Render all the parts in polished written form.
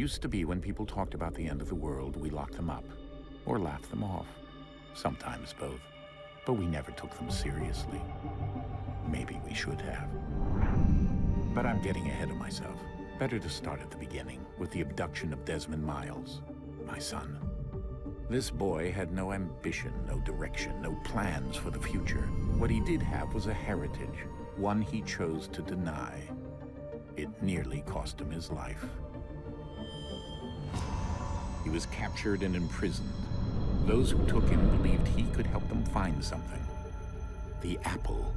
Used to be when people talked about the end of the world, we locked them up, or laughed them off. Sometimes both. But we never took them seriously. Maybe we should have. But I'm getting ahead of myself. Better to start at the beginning, with the abduction of Desmond Miles, my son. This boy had no ambition, no direction, no plans for the future. What he did have was a heritage, one he chose to deny. It nearly cost him his life. He was captured and imprisoned. Those who took him believed he could help them find something. The apple.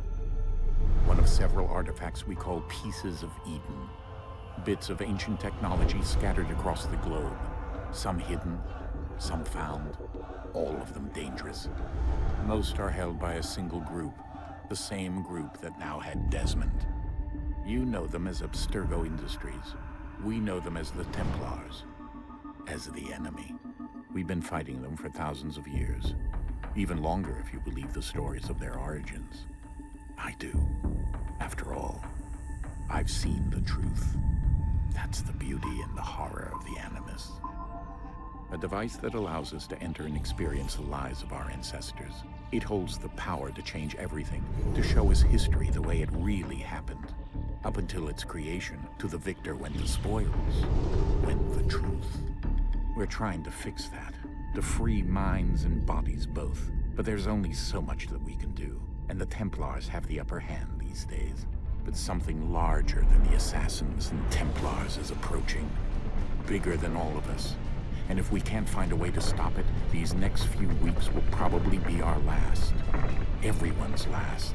One of several artifacts we call pieces of Eden. Bits of ancient technology scattered across the globe. Some hidden, some found, all of them dangerous. Most are held by a single group, the same group that now had Desmond. You know them as Abstergo Industries. We know them as the Templars, as the enemy. We've been fighting them for thousands of years, even longer if you believe the stories of their origins. I do. After all, I've seen the truth. That's the beauty and the horror of the Animus. A device that allows us to enter and experience the lives of our ancestors. It holds the power to change everything, to show us history the way it really happened. Up until its creation, to the victor went the spoils, went the truth. We're trying to fix that, to free minds and bodies both. But there's only so much that we can do, and the Templars have the upper hand these days. But something larger than the Assassins and Templars is approaching, bigger than all of us. And if we can't find a way to stop it, these next few weeks will probably be our last. Everyone's last.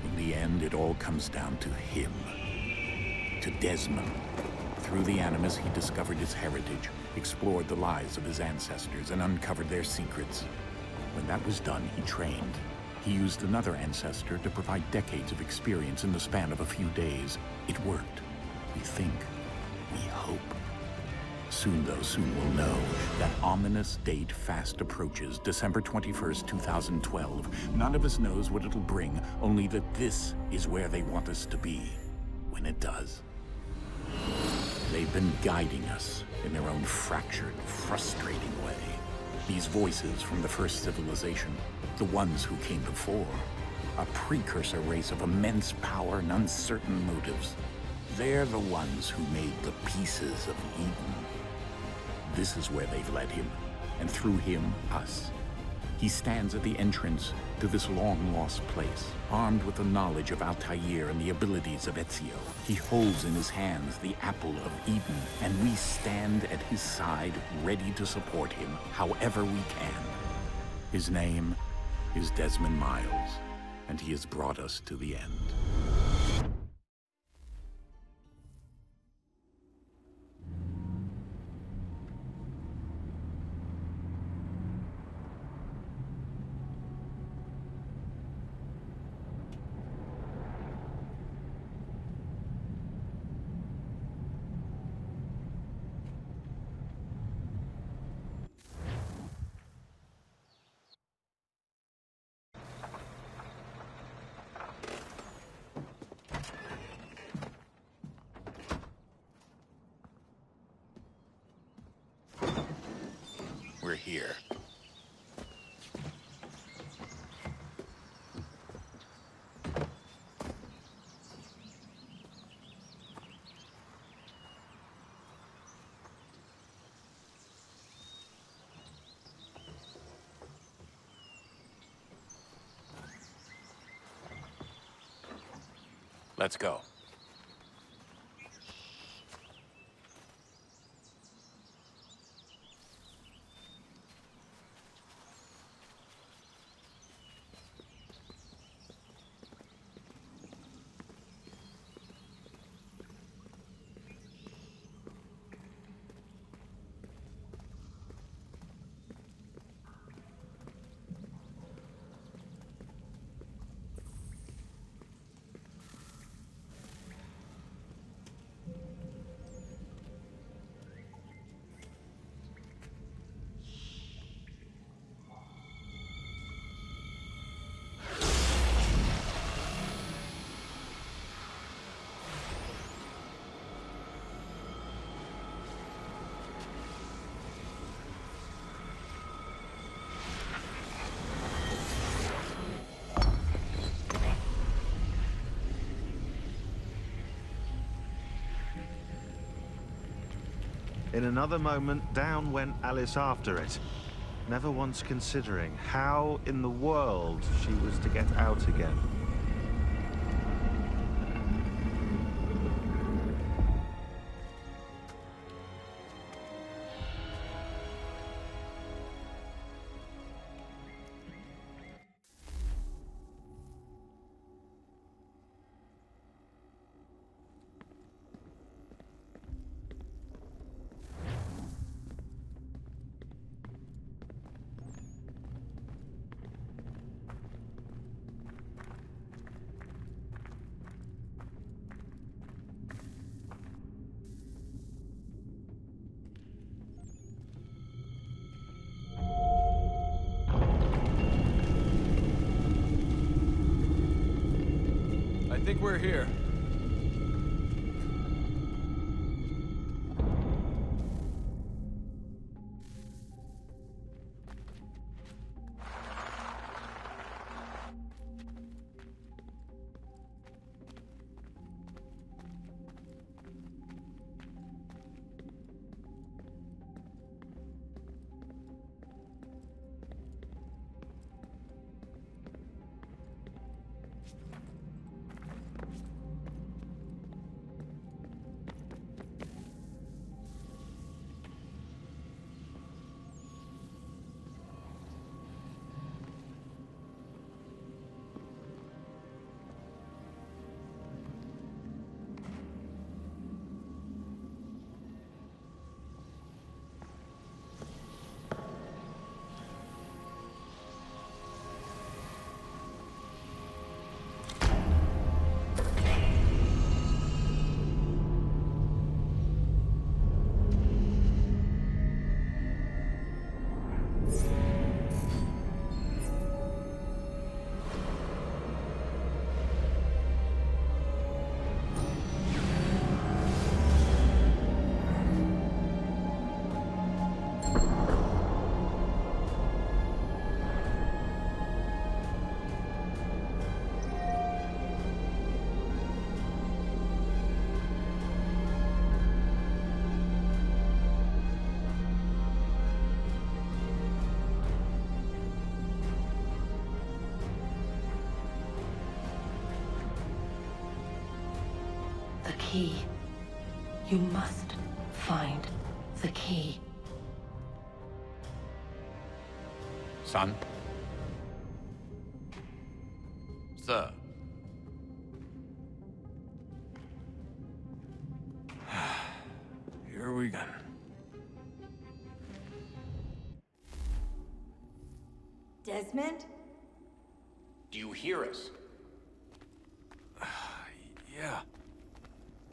In the end, it all comes down to him. To Desmond. Through the Animus, he discovered his heritage, explored the lives of his ancestors, and uncovered their secrets. When that was done, he trained. He used another ancestor to provide decades of experience in the span of a few days. It worked. We think. We hope. Soon, though, soon we'll know. That ominous date fast approaches, December 21st, 2012. None of us knows what it'll bring, only that this is where they want us to be, when it does. They've been guiding us in their own fractured, frustrating way. These voices from the first civilization, the ones who came before, a precursor race of immense power and uncertain motives. They're the ones who made the pieces of Eden. This is where they've led him, and through him, us. He stands at the entrance to this long-lost place, armed with the knowledge of Altair and the abilities of Ezio. He holds in his hands the apple of Eden, and we stand at his side, ready to support him however we can. His name is Desmond Miles, and he has brought us to the end. We're here. Let's go. In another moment, down went Alice after it, never once considering how in the world she was to get out again. I think we're here. The key. You must find the key. Son? Sir. Here we go. Desmond? Do you hear us? Yeah.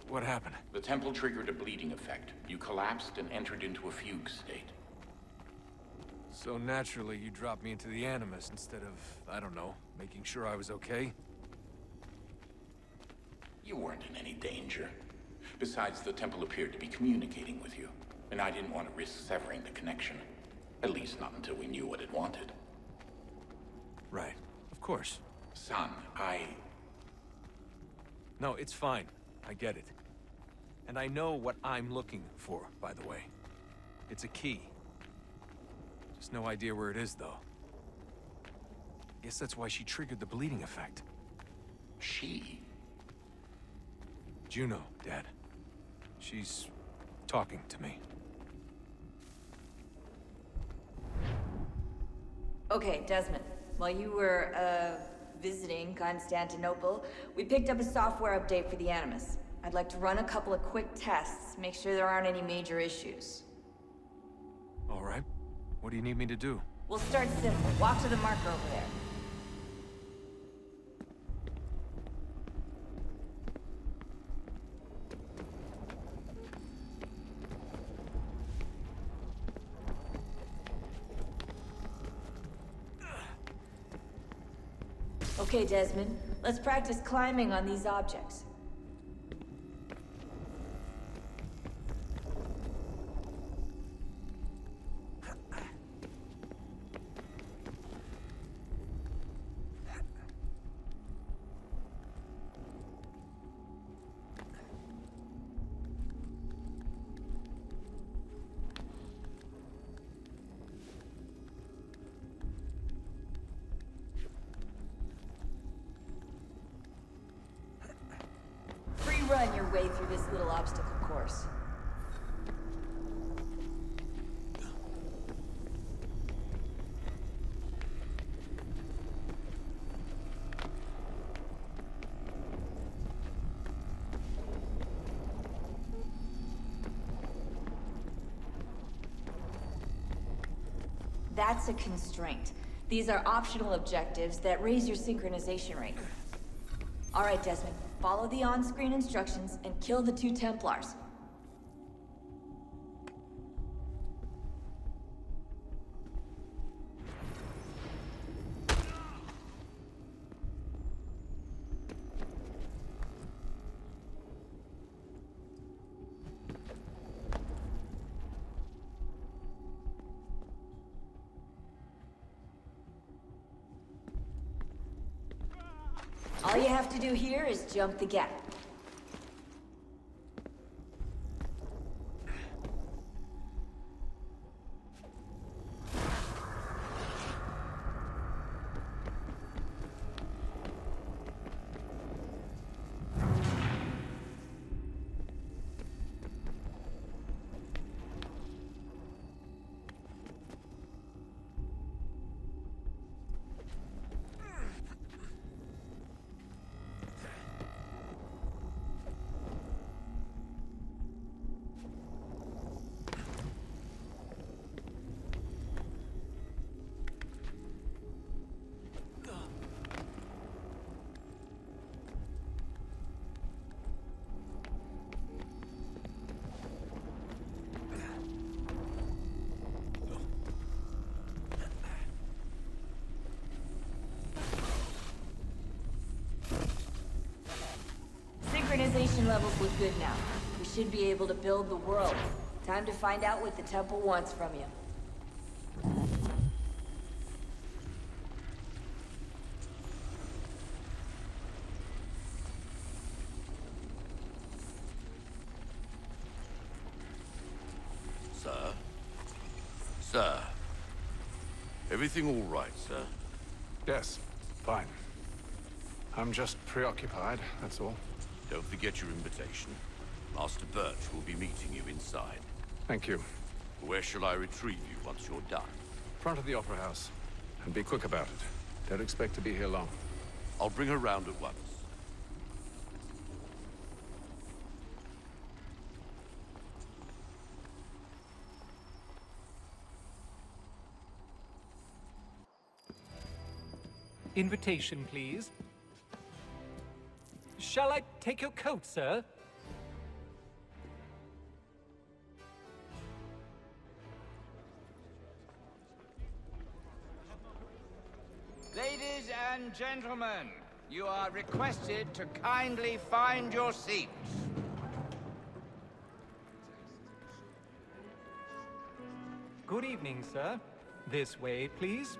What happened? The temple triggered a bleeding effect. You collapsed and entered into a fugue state. So naturally, you dropped me into the Animus instead of, I don't know, making sure I was okay? You weren't in any danger. Besides, the temple appeared to be communicating with you, and I didn't want to risk severing the connection. At least not until we knew what it wanted. Right. Of course. Son, No, it's fine. I get it. And I know what I'm looking for, by the way. It's a key. Just no idea where it is, though. Guess that's why she triggered the bleeding effect. She? Juno, Dad. She's talking to me. Okay, Desmond. While you were, visiting Constantinople, we picked up a software update for the Animus. I'd like to run a couple of quick tests, make sure there aren't any major issues. All right. What do you need me to do? We'll start simple. Walk to the marker over there. Okay, Desmond. Let's practice climbing on these objects. way through this little obstacle course. That's a constraint. These are optional objectives that raise your synchronization rate. Alright, Desmond. Follow the on-screen instructions and kill the 2 Templars. All you have to do here is jump the gap. Synchronization levels look good now. We should be able to build the world. Time to find out what the temple wants from you. Sir? Sir? Everything all right, sir? Yes, fine. I'm just preoccupied, that's all. Don't forget your invitation. Master Birch will be meeting you inside. Thank you. Where shall I retrieve you once you're done? Front of the Opera House. And be quick about it. Don't expect to be here long. I'll bring her round at once. Invitation, please. Shall I take your coat, sir? Ladies and gentlemen, you are requested to kindly find your seats. Good evening, sir. This way, please.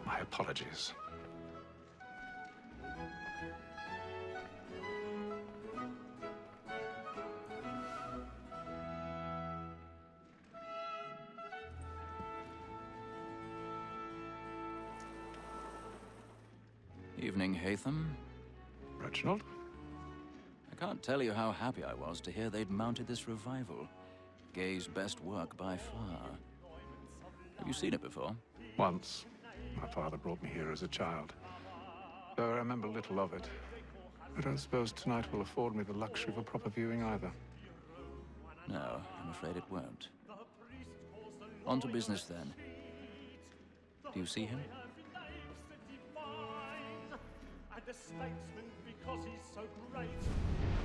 My apologies. Evening, Hatham. Reginald? I can't tell you how happy I was to hear they'd mounted this revival. Gay's best work by far. Have you seen it before? Once. My father brought me here as a child. Though I remember little of it. I don't suppose tonight will afford me the luxury of a proper viewing either. No, I'm afraid it won't. On to business then. Do you see him? A statesman because he's so great.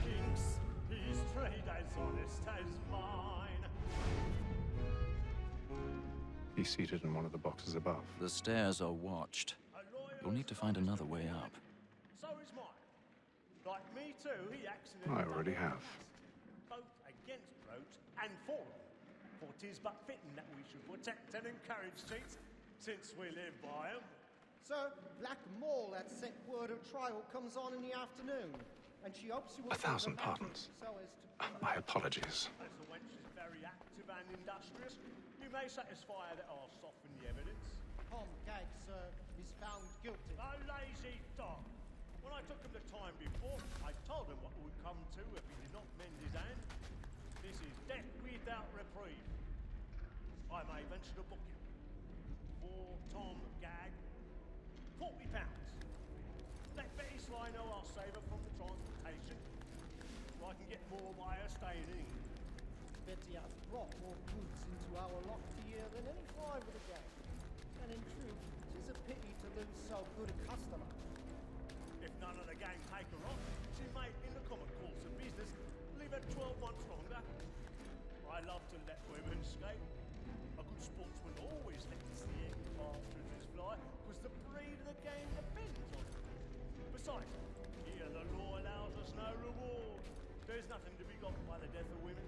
Thinks his trade as honest as mine. He's seated in one of the boxes above. The stairs are watched. You'll need to find another way up. So is mine. Like me too, he accidentally... I already have. Both against roads and for them. For 'tis but fitting that we should protect and encourage cheats, since we live by 'em. Sir, Black Mall at set word of trial comes on in the afternoon, and she hopes you will... 1,000 pardons. My apologies. As the wench is very active and industrious, you may satisfy her that I'll soften the evidence. Tom Gag, sir, is found guilty. A lazy dog. When I took him the time before, I told him what would come to if he did not mend his hand. This is death without reprieve. I may venture to book him. For Tom Gag, £40. Let Betty Sly know I'll save her from the transportation, so I can get more by her staying in. Betty has brought more goods into our lofty year than any five of the gang. And in truth, 'tis a pity to lose so good a customer. If none of the gang take her on, she may, in the common course of business, leave her 12 months longer. I love to let women skate. A good sportsman always lets the egg partridges fly, because the breed of the game depends on it. Besides, here the law allows us no reward. There's nothing to be got by the death of women,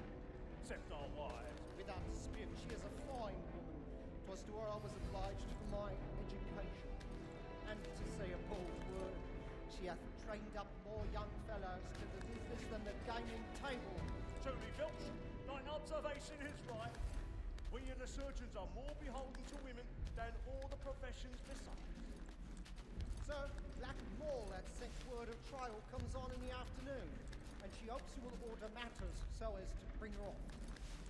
except our wives. Without dispute, she is a fine woman. 'Twas to her I was obliged for my education. And to say a bold word, she hath trained up more young fellows to the business than the gaming table. Truly, Filch, thine observation is right. We and the surgeons are more beholden to women than all the professions besides. Sir, Black Mall at set word of trial comes on in the afternoon, and she hopes you will order matters so as to bring her off.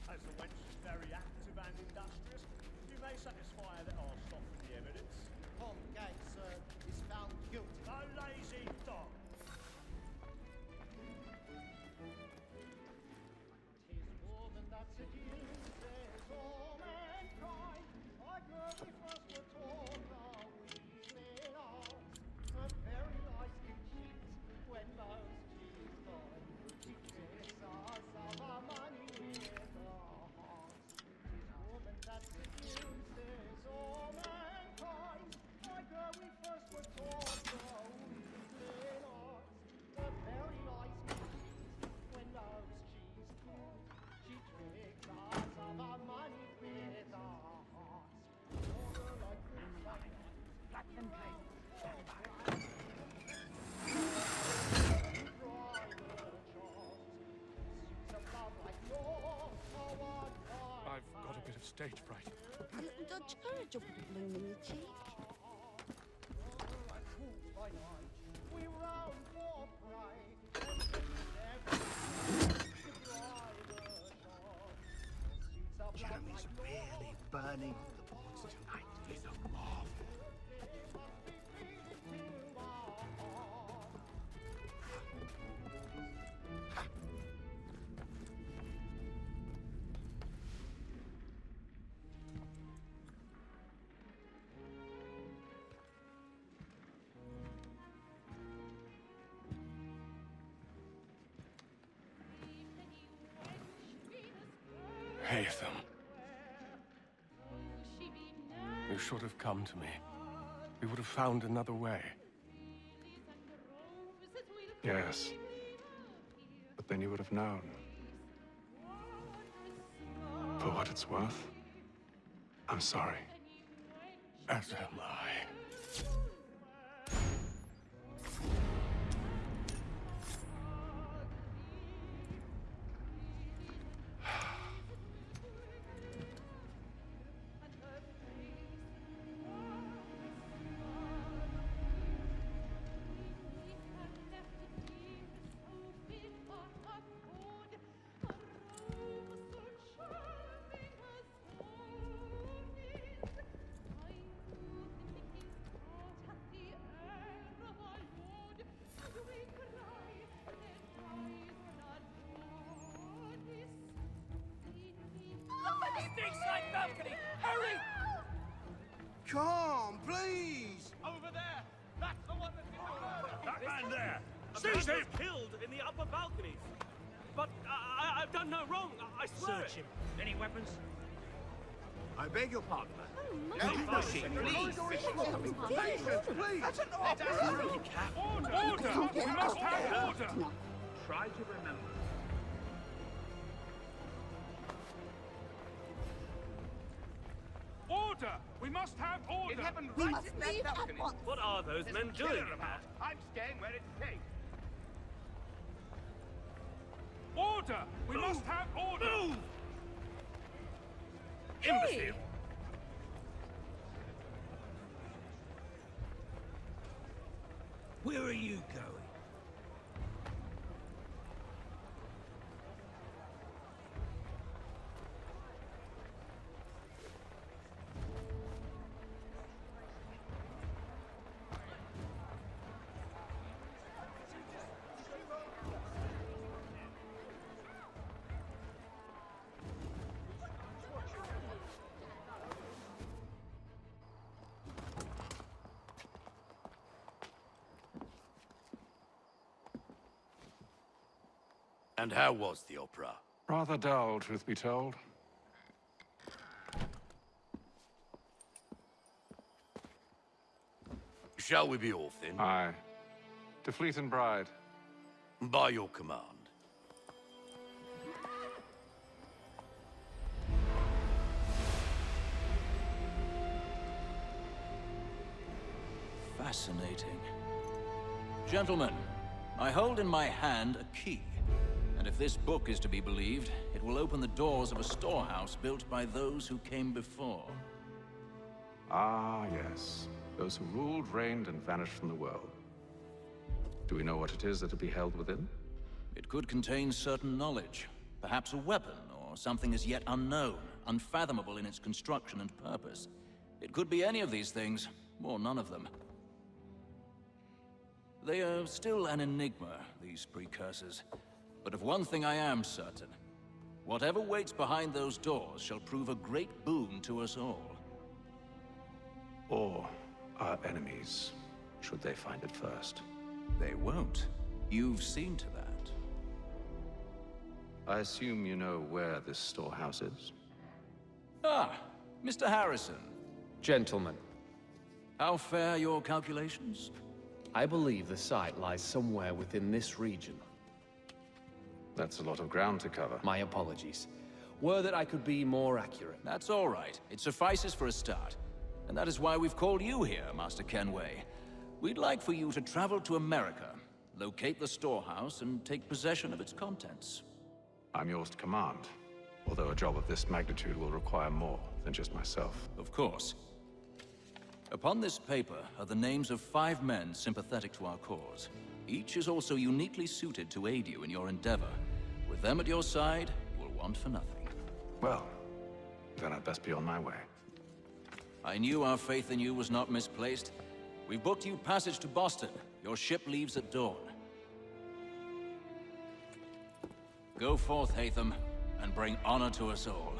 As the wench is very active and industrious, you may satisfy that I'll soften the evidence. Tom Gag, sir, is found guilty. A lazy dog! 'Tis woman that seduces all mankind. My girl, we first were taught our weasling arms. Her very eyes can cheat when most she's gone. She tricks us of our money with her hearts. 'Tis woman that seduces all mankind. My girl, we first were taught our weasling arms. Her very eyes can cheat when most she's gone. She tricks us of our money with her hearts. Order like the flame. Black and I've got a bit of stage fright. A little Dutch courage will put a bloom in your cheek. We round for pride and Jeremy's really burning the boards tonight. They look awful. Haytham. You should have come to me. We would have found another way. Yes. But then you would have known. For what it's worth, I'm sorry. As am I. Side balcony! Hurry! Come, please! Over there! That's the one that's been murdered! That man there! Seize him! Killed in the upper balconies. But I've done no wrong. I swear. Search him. Any weapons? I beg your pardon, man. No pushing, please. Patience, please! That's an Order! Order! We must have order! Try to remember. Order! We must have order! It happened We right must in that leave at balcony. once. What are those There's men a killer doing? about. I'm staying where it's safe. Order! We must have order! Move! Hey! Where are you going? And how was the opera? Rather dull, truth be told. Shall we be off then? Aye. To Fleet and Bride. By your command. Fascinating. Gentlemen, I hold in my hand a key. And if this book is to be believed, it will open the doors of a storehouse built by those who came before. Ah, yes. Those who ruled, reigned, and vanished from the world. Do we know what it is that will be held within? It could contain certain knowledge. Perhaps a weapon, or something as yet unknown, unfathomable in its construction and purpose. It could be any of these things, or none of them. They are still an enigma, these precursors. But of one thing I am certain. Whatever waits behind those doors shall prove a great boon to us all. Or our enemies, should they find it first. They won't. You've seen to that. I assume you know where this storehouse is? Ah, Mr. Harrison. Gentlemen. How fare your calculations? I believe the site lies somewhere within this region. That's a lot of ground to cover. My apologies. Were that I could be more accurate. That's all right. It suffices for a start. And that is why we've called you here, Master Kenway. We'd like for you to travel to America, locate the storehouse, and take possession of its contents. I'm yours to command. Although a job of this magnitude will require more than just myself. Of course. Upon this paper are the names of 5 men sympathetic to our cause. Each is also uniquely suited to aid you in your endeavor. With them at your side, you will want for nothing. Well, then I'd best be on my way. I knew our faith in you was not misplaced. We've booked you passage to Boston. Your ship leaves at dawn. Go forth, Hatham, and bring honor to us all.